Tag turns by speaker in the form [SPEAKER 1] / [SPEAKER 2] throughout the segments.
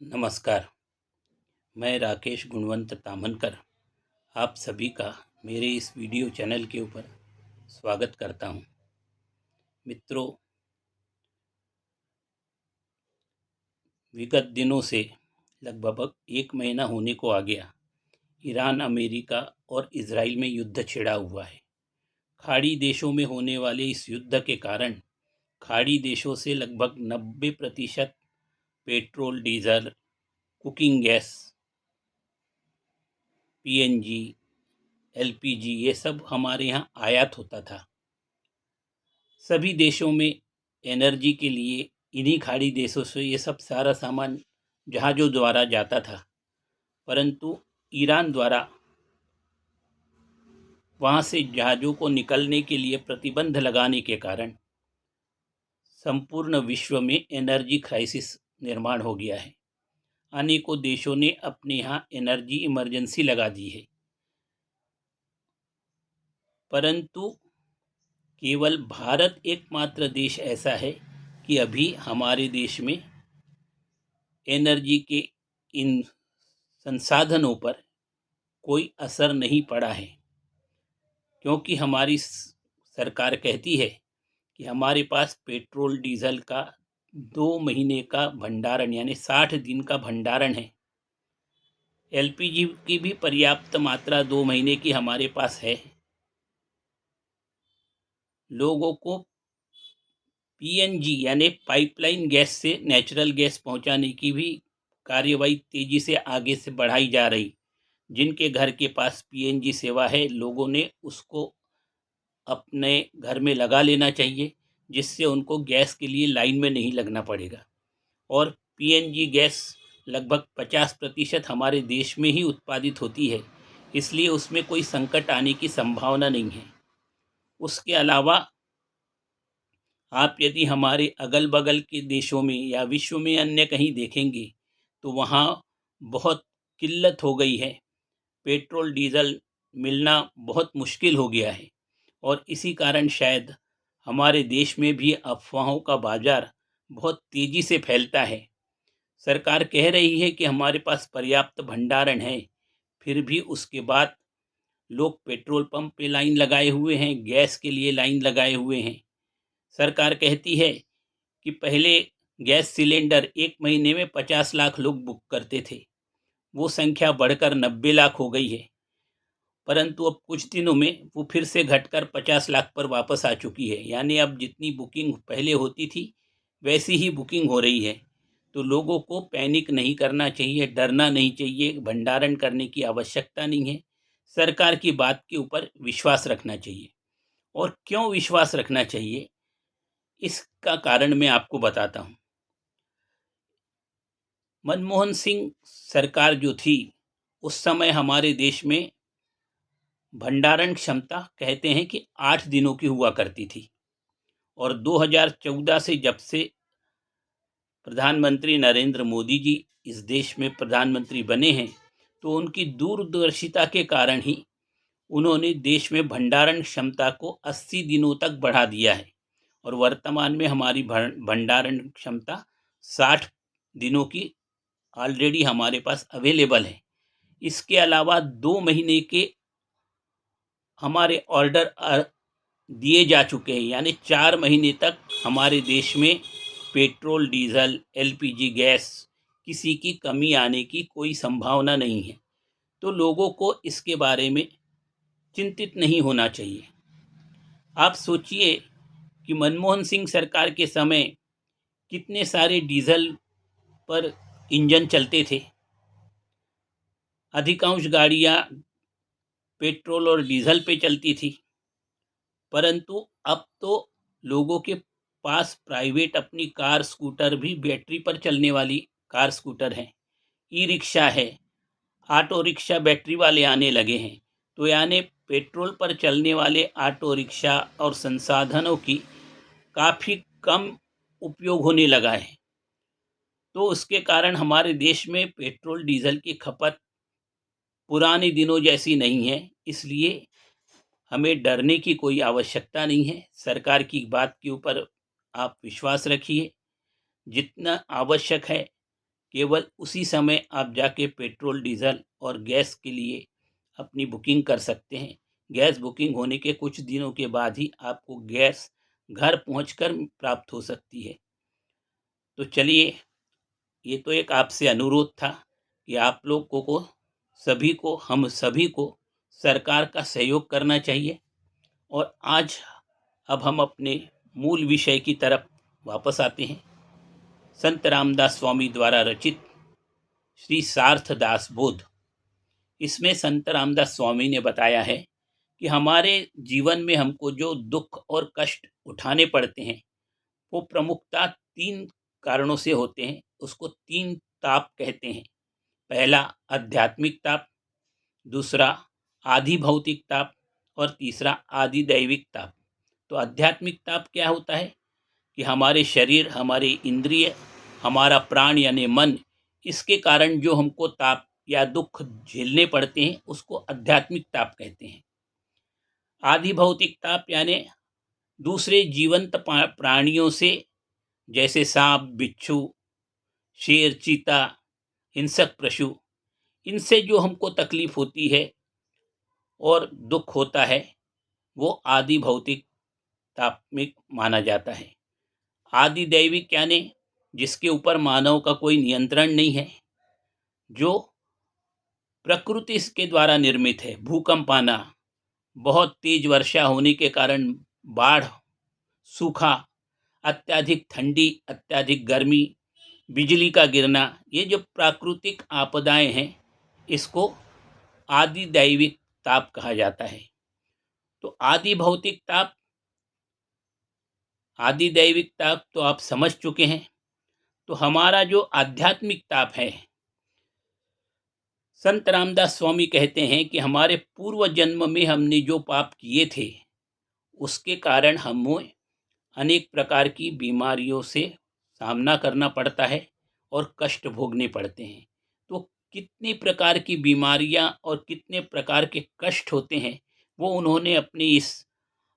[SPEAKER 1] नमस्कार। मैं राकेश गुणवंत तामनकर आप सभी का मेरे इस वीडियो चैनल के ऊपर स्वागत करता हूं। मित्रों, विगत दिनों से लगभग एक महीना होने को आ गया, ईरान, अमेरिका और इजराइल में युद्ध छिड़ा हुआ है। खाड़ी देशों में होने वाले इस युद्ध के कारण खाड़ी देशों से लगभग 90% petrol, diesel, cooking gas, PNG, LPG ये सब हमारे यहाँ आयात होता था। सभी देशों में एनर्जी के लिए इन्हीं खाड़ी देशों से ये सब सारा सामान जहाज़ों द्वारा जाता था, परंतु ईरान द्वारा वहाँ से जहाज़ों को निकलने के लिए प्रतिबंध लगाने के कारण संपूर्ण विश्व में एनर्जी क्राइसिस निर्माण हो गया है। अनेकों देशों ने अपने यहाँ एनर्जी इमरजेंसी लगा दी है, परंतु केवल भारत एकमात्र देश ऐसा है कि अभी हमारे देश में एनर्जी के इन संसाधनों पर कोई असर नहीं पड़ा है, क्योंकि हमारी सरकार कहती है कि हमारे पास पेट्रोल डीजल का 2 महीने का भंडारण यानी 60 दिन का भंडारण है। एलपीजी की भी पर्याप्त मात्रा 2 महीने की हमारे पास है। लोगों को पीएनजी यानी पाइपलाइन गैस से नेचुरल गैस पहुंचाने की भी कार्यवाही तेजी से आगे से बढ़ाई जा रही। जिनके घर के पास पीएनजी सेवा है, लोगों ने उसको अपने घर में लगा लेना चाहिए, जिससे उनको गैस के लिए लाइन में नहीं लगना पड़ेगा। और पीएनजी गैस लगभग 50% हमारे देश में ही उत्पादित होती है, इसलिए उसमें कोई संकट आने की संभावना नहीं है। उसके अलावा आप यदि हमारे अगल बगल के देशों में या विश्व में अन्य कहीं देखेंगे तो वहाँ बहुत किल्लत हो गई है। पेट्रोल डीजल मिलना बहुत मुश्किल हो गया है और इसी कारण शायद हमारे देश में भी अफवाहों का बाजार बहुत तेज़ी से फैलता है। सरकार कह रही है कि हमारे पास पर्याप्त भंडारण है, फिर भी उसके बाद लोग पेट्रोल पंप पे लाइन लगाए हुए हैं, गैस के लिए लाइन लगाए हुए हैं। सरकार कहती है कि पहले गैस सिलेंडर एक महीने में 50 लाख लोग बुक करते थे, वो संख्या बढ़कर 90 लाख हो गई है, परंतु अब कुछ दिनों में वो फिर से घटकर 50 लाख पर वापस आ चुकी है। यानी अब जितनी बुकिंग पहले होती थी वैसी ही बुकिंग हो रही है। तो लोगों को पैनिक नहीं करना चाहिए, डरना नहीं चाहिए, भंडारण करने की आवश्यकता नहीं है। सरकार की बात के ऊपर विश्वास रखना चाहिए। और क्यों विश्वास रखना चाहिए, इसका कारण मैं आपको बताता हूँ। मनमोहन सिंह सरकार जो थी, उस समय हमारे देश में भंडारण क्षमता कहते हैं कि 8 दिनों की हुआ करती थी। और 2014 से जब से प्रधानमंत्री नरेंद्र मोदी जी इस देश में प्रधानमंत्री बने हैं, तो उनकी दूरदर्शिता के कारण ही उन्होंने देश में भंडारण क्षमता को 80 दिनों तक बढ़ा दिया है। और वर्तमान में हमारी भंडारण क्षमता 60 दिनों की ऑलरेडी हमारे पास अवेलेबल है। इसके अलावा 2 महीने के हमारे ऑर्डर दिए जा चुके हैं, यानी 4 महीने तक हमारे देश में पेट्रोल, डीजल, एलपीजी गैस किसी की कमी आने की कोई संभावना नहीं है। तो लोगों को इसके बारे में चिंतित नहीं होना चाहिए। आप सोचिए कि मनमोहन सिंह सरकार के समय कितने सारे डीजल पर इंजन चलते थे। अधिकांश गाड़ियां पेट्रोल और डीजल पे चलती थी, परंतु अब तो लोगों के पास प्राइवेट अपनी कार, स्कूटर भी बैटरी पर चलने वाली कार, स्कूटर हैं। ई रिक्शा है, ऑटो रिक्शा बैटरी वाले आने लगे हैं। तो यानी पेट्रोल पर चलने वाले ऑटो रिक्शा और संसाधनों की काफ़ी कम उपयोग होने लगा है। तो उसके कारण हमारे देश में पेट्रोल डीजल की खपत पुराने दिनों जैसी नहीं है। इसलिए हमें डरने की कोई आवश्यकता नहीं है। सरकार की बात के ऊपर आप विश्वास रखिए। जितना आवश्यक है केवल उसी समय आप जाके पेट्रोल, डीजल और गैस के लिए अपनी बुकिंग कर सकते हैं। गैस बुकिंग होने के कुछ दिनों के बाद ही आपको गैस घर पहुंचकर प्राप्त हो सकती है। तो चलिए, ये तो एक आपसे अनुरोध था कि आप लोगों को, सभी को, हम सभी को सरकार का सहयोग करना चाहिए। और आज अब हम अपने मूल विषय की तरफ वापस आते हैं। संत रामदास स्वामी द्वारा रचित श्री सार्थ दास बोध, इसमें संत रामदास स्वामी ने बताया है कि हमारे जीवन में हमको जो दुख और कष्ट उठाने पड़ते हैं वो प्रमुखतः तीन कारणों से होते हैं। उसको तीन ताप कहते हैं। पहला आध्यात्मिक ताप, दूसरा आधि भौतिक ताप और तीसरा आदि दैविक ताप। तो आध्यात्मिक ताप क्या होता है कि हमारे शरीर, हमारे इंद्रिय, हमारा प्राण यानी मन, इसके कारण जो हमको ताप या दुख झेलने पड़ते हैं उसको आध्यात्मिक ताप कहते हैं। आदि भौतिक ताप यानी दूसरे जीवंत प्राणियों से, जैसे सांप, बिच्छू, शेर, चीता, हिंसक पशु, इनसे जो हमको तकलीफ होती है और दुख होता है वो आदि भौतिक ताप में माना जाता है। आदि दैविक यानी जिसके ऊपर मानव का कोई नियंत्रण नहीं है, जो प्रकृति के द्वारा निर्मित है। भूकंप आना, बहुत तेज वर्षा होने के कारण बाढ़, सूखा, अत्याधिक ठंडी, अत्याधिक गर्मी, बिजली का गिरना, ये जो प्राकृतिक आपदाएं हैं इसको आदि दैविक ताप कहा जाता है। तो आदि भौतिक ताप, आदि दैविक ताप तो आप समझ चुके हैं। तो हमारा जो आध्यात्मिक ताप है, संत रामदास स्वामी कहते हैं कि हमारे पूर्व जन्म में हमने जो पाप किए थे उसके कारण हमें अनेक प्रकार की बीमारियों से सामना करना पड़ता है और कष्ट भोगने पड़ते हैं। तो कितनी प्रकार की बीमारियां और कितने प्रकार के कष्ट होते हैं वो उन्होंने अपनी इस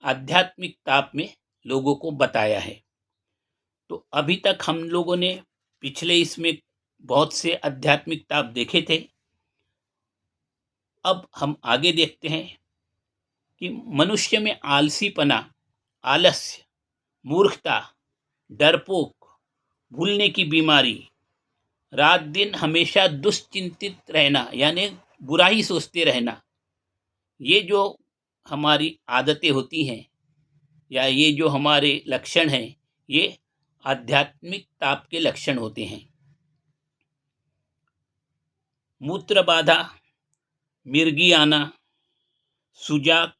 [SPEAKER 1] आध्यात्मिक ताप में लोगों को बताया है। तो अभी तक हम लोगों ने पिछले इसमें बहुत से आध्यात्मिक ताप देखे थे। अब हम आगे देखते हैं कि मनुष्य में आलसीपना, आलस्य, मूर्खता, डरपोक, भूलने की बीमारी, रात दिन हमेशा दुश्चिंतित रहना यानी बुरा ही सोचते रहना, ये जो हमारी आदतें होती हैं या ये जो हमारे लक्षण हैं, ये आध्यात्मिक ताप के लक्षण होते हैं। मूत्र बाधा, मिर्गी आना, सुजाक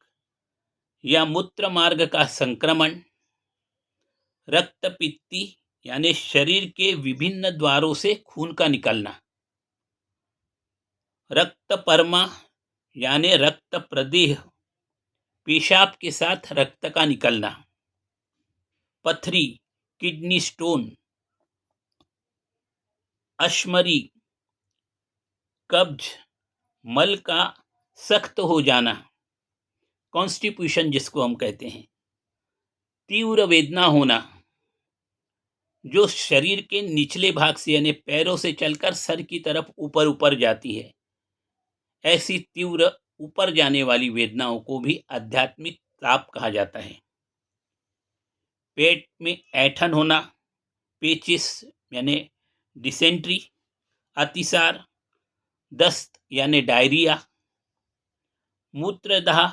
[SPEAKER 1] या मूत्र मार्ग का संक्रमण, रक्तपित्ती यानी शरीर के विभिन्न द्वारों से खून का निकलना, रक्तपरमा यानी रक्त प्रदेह, पेशाब के साथ रक्त का निकलना, पथरी, किडनी स्टोन, अश्मरी, कब्ज, मल का सख्त हो जाना, कॉन्स्टिट्यूशन जिसको हम कहते हैं, तीव्र वेदना होना जो शरीर के निचले भाग से यानी पैरों से चलकर सर की तरफ ऊपर ऊपर जाती है, ऐसी तीव्र ऊपर जाने वाली वेदनाओं को भी आध्यात्मिक ताप कहा जाता है। पेट में ऐंठन होना, पेचिस यानी डिसेंट्री, अतिसार, दस्त यानी डायरिया, मूत्रदाह,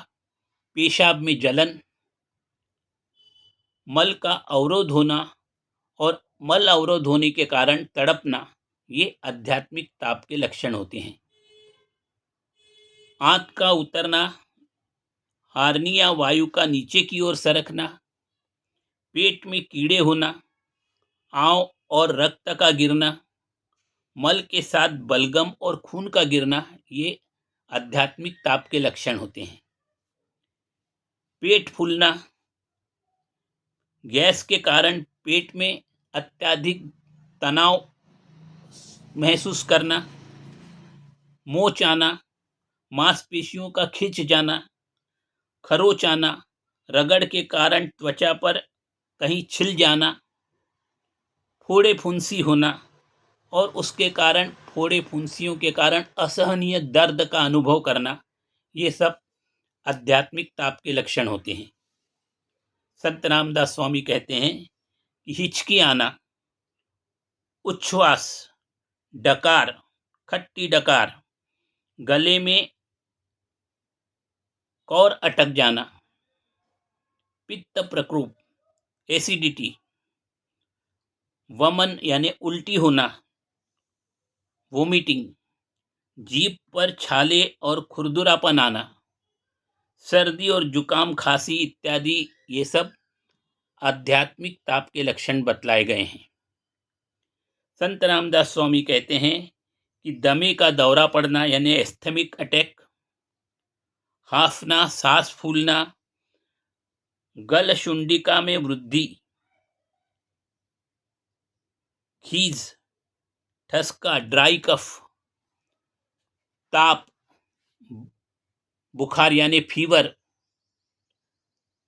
[SPEAKER 1] पेशाब में जलन, मल का अवरोध होना और मल अवरोध होने के कारण तड़पना, ये आध्यात्मिक ताप के लक्षण होते हैं। आंत का उतरना, हार्निया वायु का नीचे की ओर सरकना, पेट में कीड़े होना, आंव और रक्त का गिरना, मल के साथ बलगम और खून का गिरना, ये आध्यात्मिक ताप के लक्षण होते हैं। पेट फूलना, गैस के कारण पेट में अत्यधिक तनाव महसूस करना, मोच आना, मांसपेशियों का खिंच जाना, खरोच आना, रगड़ के कारण त्वचा पर कहीं छिल जाना, फोड़े फुंसी होना, और उसके कारण फोड़े फुंसियों के कारण असहनीय दर्द का अनुभव करना, ये सब आध्यात्मिक ताप के लक्षण होते हैं। संत रामदास स्वामी कहते हैं कि हिचकी आना, उच्छ्वास, डकार, खट्टी डकार, गले में कौर अटक जाना, पित्त प्रकोप, एसिडिटी, वमन यानी उल्टी होना, वोमिटिंग, जीभ पर छाले और खुरदुरापन आना, सर्दी और जुकाम, खांसी इत्यादि, ये सब आध्यात्मिक ताप के लक्षण बतलाए गए हैं। संत रामदास स्वामी कहते हैं कि दमे का दौरा पड़ना यानी एस्थेमिक अटैक, हांफना, सांस फूलना, गल शुंडिका में वृद्धि, खीज, ठसका, ड्राई कफ, ताप, बुखार यानी फीवर,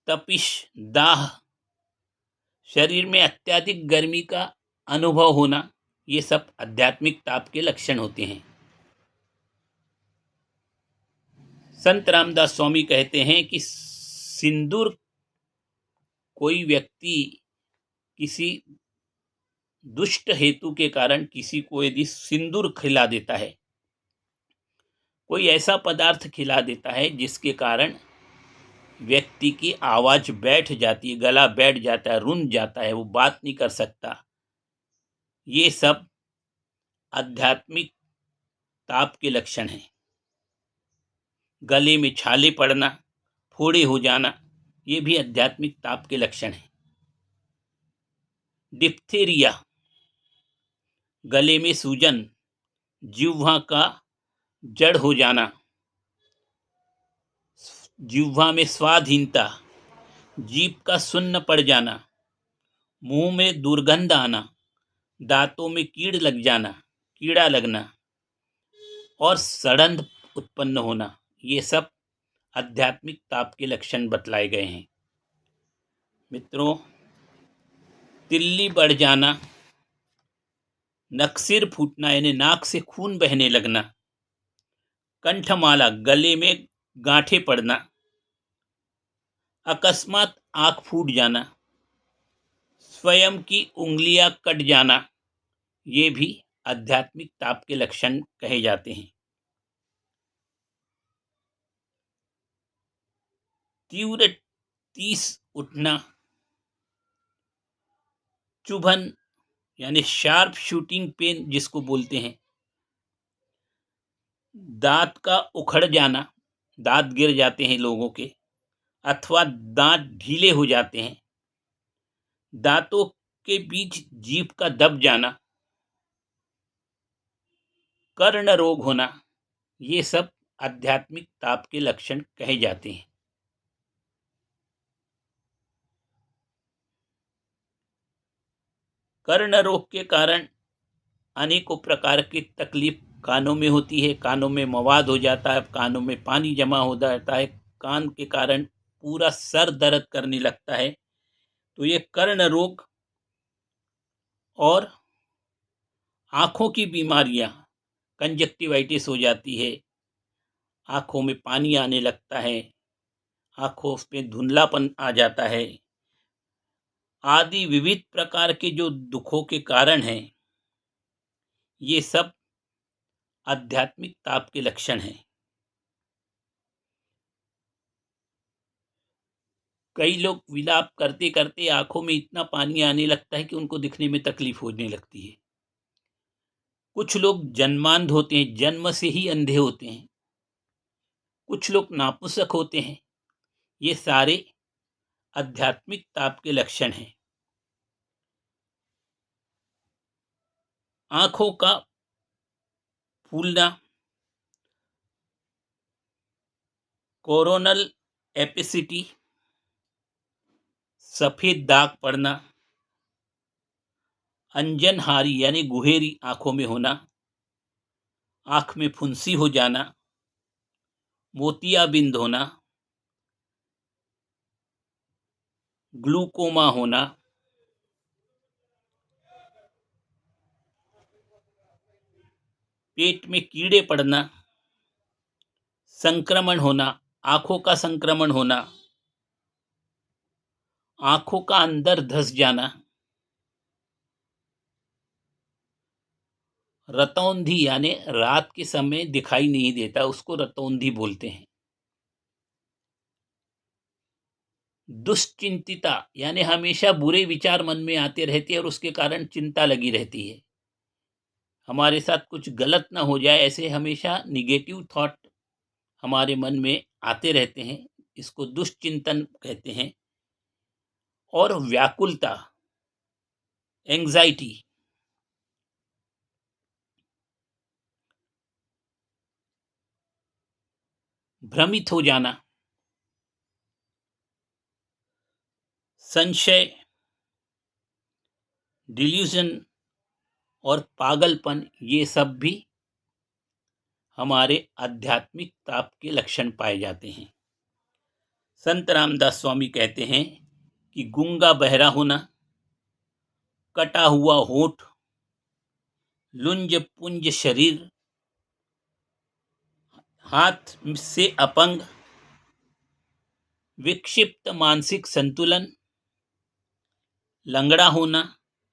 [SPEAKER 1] तपिश, दाह, शरीर में अत्यधिक गर्मी का अनुभव होना, ये सब आध्यात्मिक ताप के लक्षण होते हैं। संत रामदास स्वामी कहते हैं कि सिंदूर, कोई व्यक्ति किसी दुष्ट हेतु के कारण किसी को यदि सिंदूर खिला देता है, कोई ऐसा पदार्थ खिला देता है जिसके कारण व्यक्ति की आवाज बैठ जाती है, गला बैठ जाता है, रुंध जाता है, वो बात नहीं कर सकता, ये सब आध्यात्मिक ताप के लक्षण हैं। गले में छाले पड़ना, फोड़े हो जाना, ये भी आध्यात्मिक ताप के लक्षण हैं। डिप्थेरिया, गले में सूजन, जिह्वा का जड़ हो जाना, जिह्वा में स्वादहीनता, जीभ का सुन्न पड़ जाना, मुंह में दुर्गंध आना, दांतों में कीड़ा लगना और सड़न उत्पन्न होना, ये सब आध्यात्मिक ताप के लक्षण बतलाए गए हैं। मित्रों, तिल्ली बढ़ जाना, नक्सिर फूटना यानी नाक से खून बहने लगना, कंठमाला, गले में गांठें पड़ना, अकस्मात आंख फूट जाना, स्वयं की उंगलियां कट जाना, ये भी आध्यात्मिक ताप के लक्षण कहे जाते हैं। तीव्र टीस उठना, चुभन यानी शार्प शूटिंग पेन जिसको बोलते हैं, दांत का उखड़ जाना, दांत गिर जाते हैं लोगों के, अथवा दांत ढीले हो जाते हैं, दांतों के बीच जीभ का दब जाना, कर्ण रोग होना, ये सब आध्यात्मिक ताप के लक्षण कहे जाते हैं। कर्ण रोग के कारण अनेकों प्रकार की तकलीफ कानों में होती है, कानों में मवाद हो जाता है, कानों में पानी जमा हो जाता है, कान के कारण पूरा सर दर्द करने लगता है। तो ये कर्ण रोग और आंखों की बीमारियां, कंजक्टिवाइटिस हो जाती है, आंखों में पानी आने लगता है, आंखों में धुंधलापन आ जाता है, आदि विविध प्रकार के जो दुखों के कारण हैं, ये सब आध्यात्मिक ताप के लक्षण हैं। कई लोग विलाप करते करते आंखों में इतना पानी आने लगता है कि उनको दिखने में तकलीफ होने लगती है। कुछ लोग जन्मांध होते हैं, जन्म से ही अंधे होते हैं, कुछ लोग नापुसक होते हैं, ये सारे आध्यात्मिक ताप के लक्षण हैं। आंखों का फूलना, कोरोनल एपिसिटी, सफेद दाग पड़ना, अंजनहारी यानी गुहेरी आंखों में होना, आंख में फुंसी हो जाना, मोतियाबिंद होना, ग्लूकोमा होना, पेट में कीड़े पड़ना, संक्रमण होना, आंखों का संक्रमण होना, आंखों का अंदर धंस जाना, रतौंधी यानी रात के समय दिखाई नहीं देता, उसको रतौंधी बोलते हैं। दुश्चिंतिता यानी हमेशा बुरे विचार मन में आते रहते हैं और उसके कारण चिंता लगी रहती है। हमारे साथ कुछ गलत ना हो जाए, ऐसे हमेशा निगेटिव थॉट हमारे मन में आते रहते हैं, इसको दुश्चिंतन कहते हैं। और व्याकुलता, एंजाइटी, भ्रमित हो जाना, संशय, डिल्यूजन और पागलपन, ये सब भी हमारे आध्यात्मिक ताप के लक्षण पाए जाते हैं। संत रामदास स्वामी कहते हैं कि गूंगा बहरा होना, कटा हुआ होठ, लुंज पुंज शरीर, हाथ से अपंग, विक्षिप्त मानसिक संतुलन, लंगड़ा होना,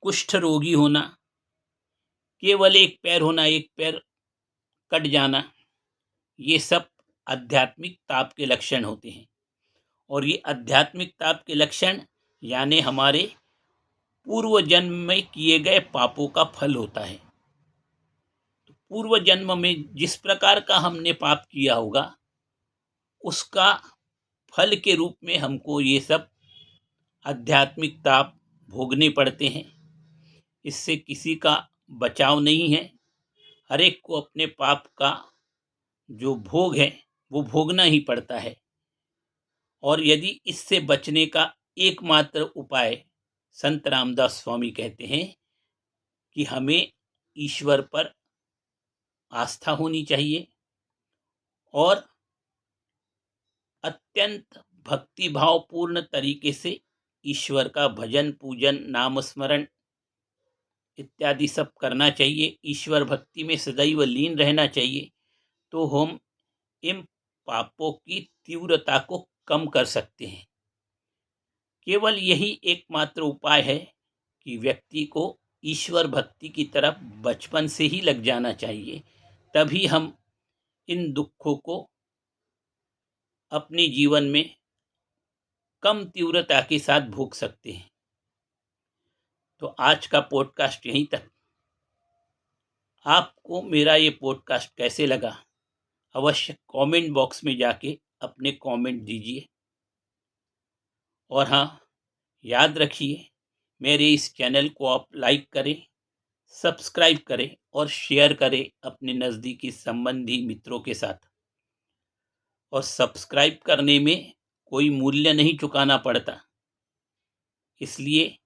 [SPEAKER 1] कुष्ठ रोगी होना, केवल एक पैर होना, एक पैर कट जाना, ये सब आध्यात्मिक ताप के लक्षण होते हैं। और ये आध्यात्मिक ताप के लक्षण यानी हमारे पूर्व जन्म में किए गए पापों का फल होता है। तो पूर्व जन्म में जिस प्रकार का हमने पाप किया होगा, उसका फल के रूप में हमको ये सब आध्यात्मिक ताप भोगने पड़ते हैं। इससे किसी का बचाव नहीं है, हर एक को अपने पाप का जो भोग है वो भोगना ही पड़ता है। और यदि इससे बचने का एकमात्र उपाय संत रामदास स्वामी कहते हैं कि हमें ईश्वर पर आस्था होनी चाहिए और अत्यंत भक्तिभाव पूर्ण तरीके से ईश्वर का भजन, पूजन, नाम स्मरण इत्यादि सब करना चाहिए। ईश्वर भक्ति में सदैव लीन रहना चाहिए, तो हम इन पापों की तीव्रता को कम कर सकते हैं। केवल यही एकमात्र उपाय है कि व्यक्ति को ईश्वर भक्ति की तरफ बचपन से ही लग जाना चाहिए, तभी हम इन दुखों को अपने जीवन में कम तीव्रता के साथ भोग सकते हैं। तो आज का पॉडकास्ट यहीं तक। आपको मेरा ये पॉडकास्ट कैसे लगा, अवश्य कमेंट बॉक्स में जाके अपने कमेंट दीजिए। और हाँ, याद रखिए, मेरे इस चैनल को आप लाइक करें, सब्सक्राइब करें और शेयर करें अपने नज़दीकी संबंधी मित्रों के साथ। और सब्सक्राइब करने में कोई मूल्य नहीं चुकाना पड़ता, इसलिए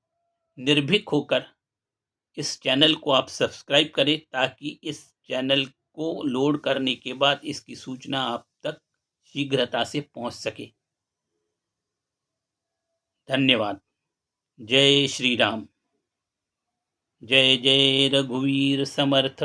[SPEAKER 1] निर्भीक होकर इस चैनल को आप सब्सक्राइब करें, ताकि इस चैनल को लोड करने के बाद इसकी सूचना आप तक शीघ्रता से पहुंच सके। धन्यवाद। जय श्री राम। जय जय रघुवीर समर्थ।